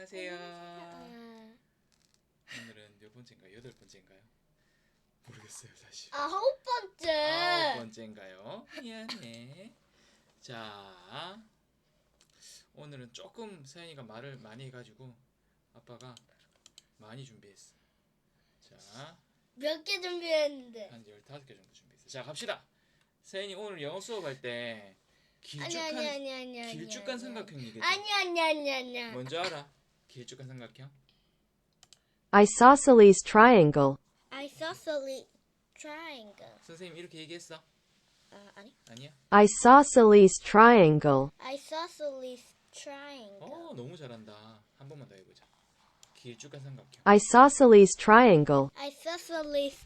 안녕하세요. 오늘은 몇 번째인가요? 8번째인가요? 모르겠어요 사실. 9번째. 9번째인가요? 미안해. 자, 오늘은 조금 서연이가 말을 많이 해가지고 아빠가 많이 준비했어. 자, 몇 개 준비했는데? 한 15개 정도 준비했어. 자, 갑시다. 서연이 오늘 영어 수업할 때 길쭉한 삼각형 얘기해. 아니야. 뭔지 알아? 길쭉한 삼각형? Isosceles triangle. isosceles triangle. 선생님 이렇게 얘기했어? 아니. 아니야? Isosceles triangle. isosceles triangle. 너무 잘한다. 한 번만 더 해보자. 길쭉한 삼각형. Isosceles triangle. isosceles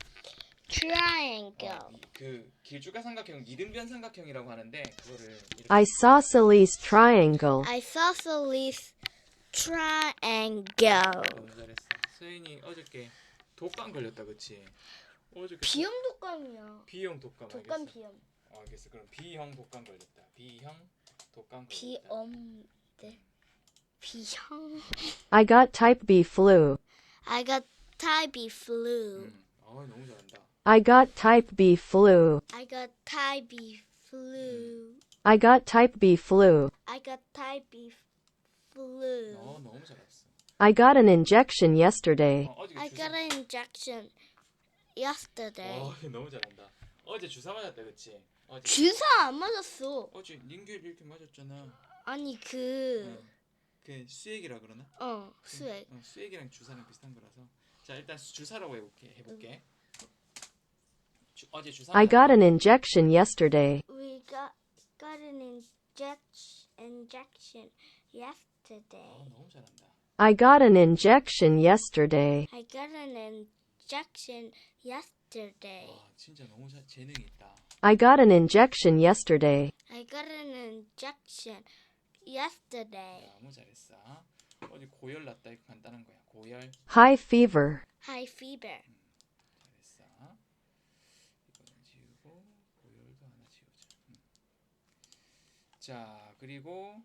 triangle. 그 길쭉한 삼각형 이등변삼각형이라고 하는데 그거를 이렇게 Isosceles triangle. isosceles triangle. 너무 잘했어. 서인이 어저께 독감 걸렸다, 그치? 어저께 비염 독감이야. B형 독감. 독감 알겠어. 비염. 알겠어. 그럼 B형 독감 걸렸다. B형 독감 걸렸다. 비염. 비형. I got type B flu. I got type B flu. 너무 잘한다. I got type B flu. I got type B flu. I got type B flu. I got type B flu. 너무 잘했어. I got an injection yesterday. 어저께 I got an injection yesterday. 너무 잘한다. 어제 주사 맞았다, 그치? 주사 안 맞았어. 어제 링겔 이렇게 맞았잖아. 아니 그 수액이라 그러나? 수액. 수액이랑 주사랑 비슷한 거라서. 자, 일단 주사라고 해볼게. 어제 주사. I got an injection yesterday. We got an injection yesterday. 너무 잘한다. I got an injection yesterday. I got an injection yesterday. 진짜 너무 재능이 있다. I got an injection yesterday. I got an injection yesterday. 너무 잘했어. 어제 고열 났다, 이거 간단한 거야. 고열. High fever. High fever. 잘했어. 이거는 지우고 고열도 하나 지우자. 자, 그리고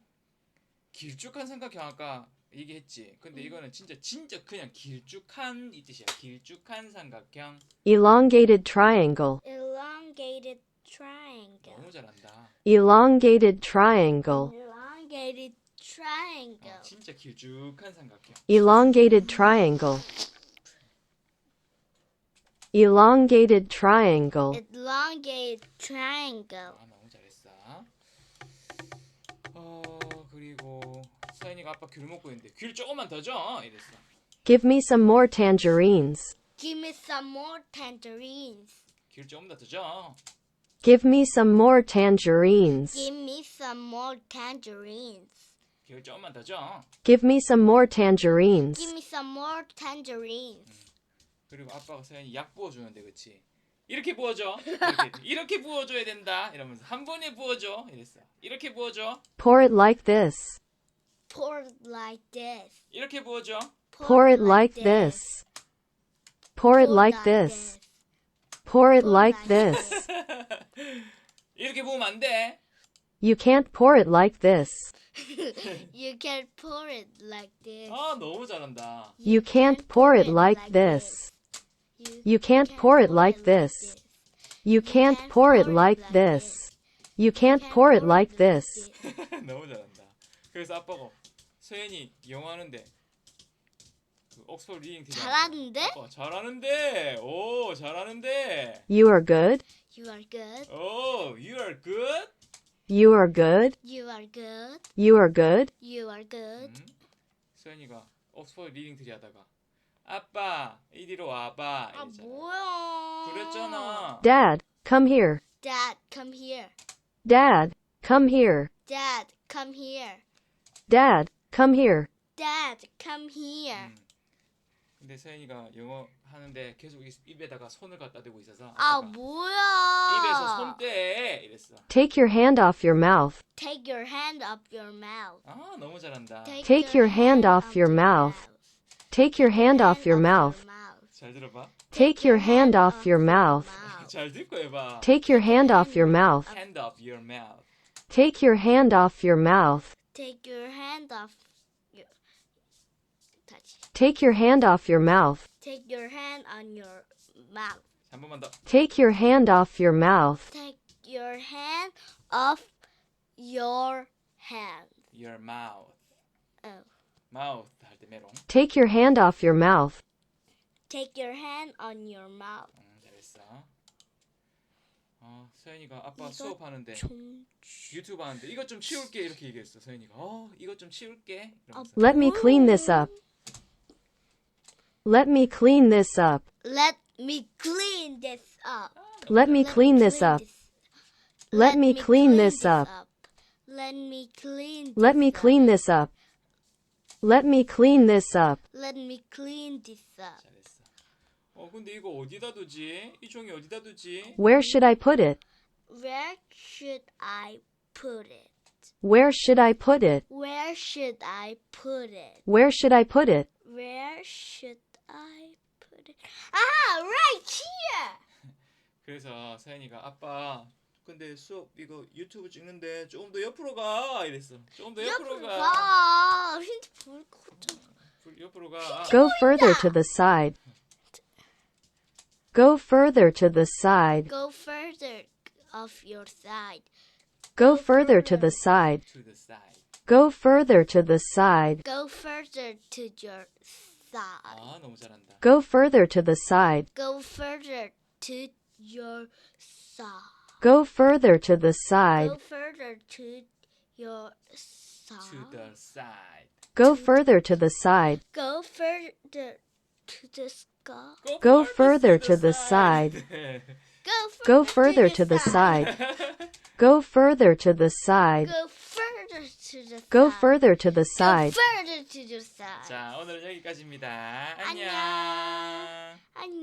길쭉한 삼각형 아까 얘기했지. 근데 이거는 진짜 그냥 길쭉한 이 뜻이야. 길쭉한 삼각형. Elongated triangle. Elongated triangle. 너무 잘한다. Elongated triangle. Elongated triangle. 진짜 길쭉한 삼각형. Elongated triangle. Elongated triangle. Elongated triangle. 너무 잘했어. 그리고 서연이가 아빠 귤 먹고 있는데 귤 조금만 더 줘. 이랬어. Give me some more tangerines. Give me some more tangerines. 귤 조금 더 줘. Give me some more tangerines. Give me some more tangerines. 귤 조금만 더 줘. Give me some more tangerines. Give me some more tangerines. 그리고 아빠가 서연이 약 부어주는데, 그치? 이렇게 부어줘. 이렇게 부어줘야 된다. 이러면서 한 번에 부어줘. 이랬어. 이렇게 부어줘. Pour it like this. Pour it like this. 이렇게 부어줘. Pour it like this. Pour it like this. Pour it like this. 이렇게 부으면 안 돼. You can't pour it like this. You can pour it like this. 너무 잘한다. You can't pour it like this. You can't pour it like this. You can't pour it like this. You can't pour it like this. 너무 잘한다. 그래서 아빠가 서연이 영어 하는데 그 옥스퍼드 리딩 팀 잘하는데? 잘하는데. 오, 잘하는데. You are good. You are good. 오, you are good. You are good. You are good. You are good. You are good. 서연이가 옥스퍼드 리딩 트리 하다가 아빠 이리로 와봐. 이랬잖아. 뭐야? 그랬잖아. Dad, come here. Dad, come here. Dad, come here. Dad, come here. Dad, come here. Dad, come here. 근데 서연이가 영어 하는데 계속 입에다가 손을 갖다 대고 있어서 뭐야? 입에서 손 떼. 이랬어. Take your hand off your mouth. Take your hand off your mouth. 너무 잘한다. Take your hand off your mouth. Take your hand off your mouth. 잘 들어봐. Take your hand off your mouth. 잘 듣고 해봐. Take your hand off your mouth. Hand off your mouth. Take your hand off your mouth. Take your hand off 다시. Take your hand off your mouth. Take your hand on your mouth. 한 번만 더. Take your hand off your mouth. Take your hand off your hand. Your mouth. Oh. mouth 할 때 메롱. Take your hand off your mouth. Take your hand on your mouth. 잘했어. 서연이가 아빠 이거 수업하는데 좀 유튜브 하는데 이것 좀 치울게 이렇게 얘기했어. 서연이가 이것 좀 치울게 이러면서. Let me clean this up. Let me clean this up. Let me clean this up. Let me clean this up. Let me clean this up. Let me clean. Let me clean this up. Let me clean this up. Let me clean this up. 잘했어. 근데 이거 어디다 두지? 이 종이 어디다 두지? Where should I put it? Where should I put it? Where should I put it? Where should I put it? Where should I put it? Where should I put it? Ah, right here. 그래서 서연이가 아빠 근데 수업 이거 유튜브 찍는데 조금 더 옆으로 가 이랬어. 조금 더 옆으로 가. 가. 힌트 볼 거죠. 옆으로 가. Go further to the side. Go further to the side. Go further off your side. Go further to the side. To the side. Go further to the side. Go further to your side. 너무 잘한다. Go further to the side. Go further to your side. Go further to the side. Go further to your side. To the side. Go further to the side. Go further to the sky. Go further to the side. Go further to the side. Go further to the side. Go further to the Go side. further to the side. Go further to the side. 자, 오늘은 여기까지입니다. 안녕. 안녕. 안녕.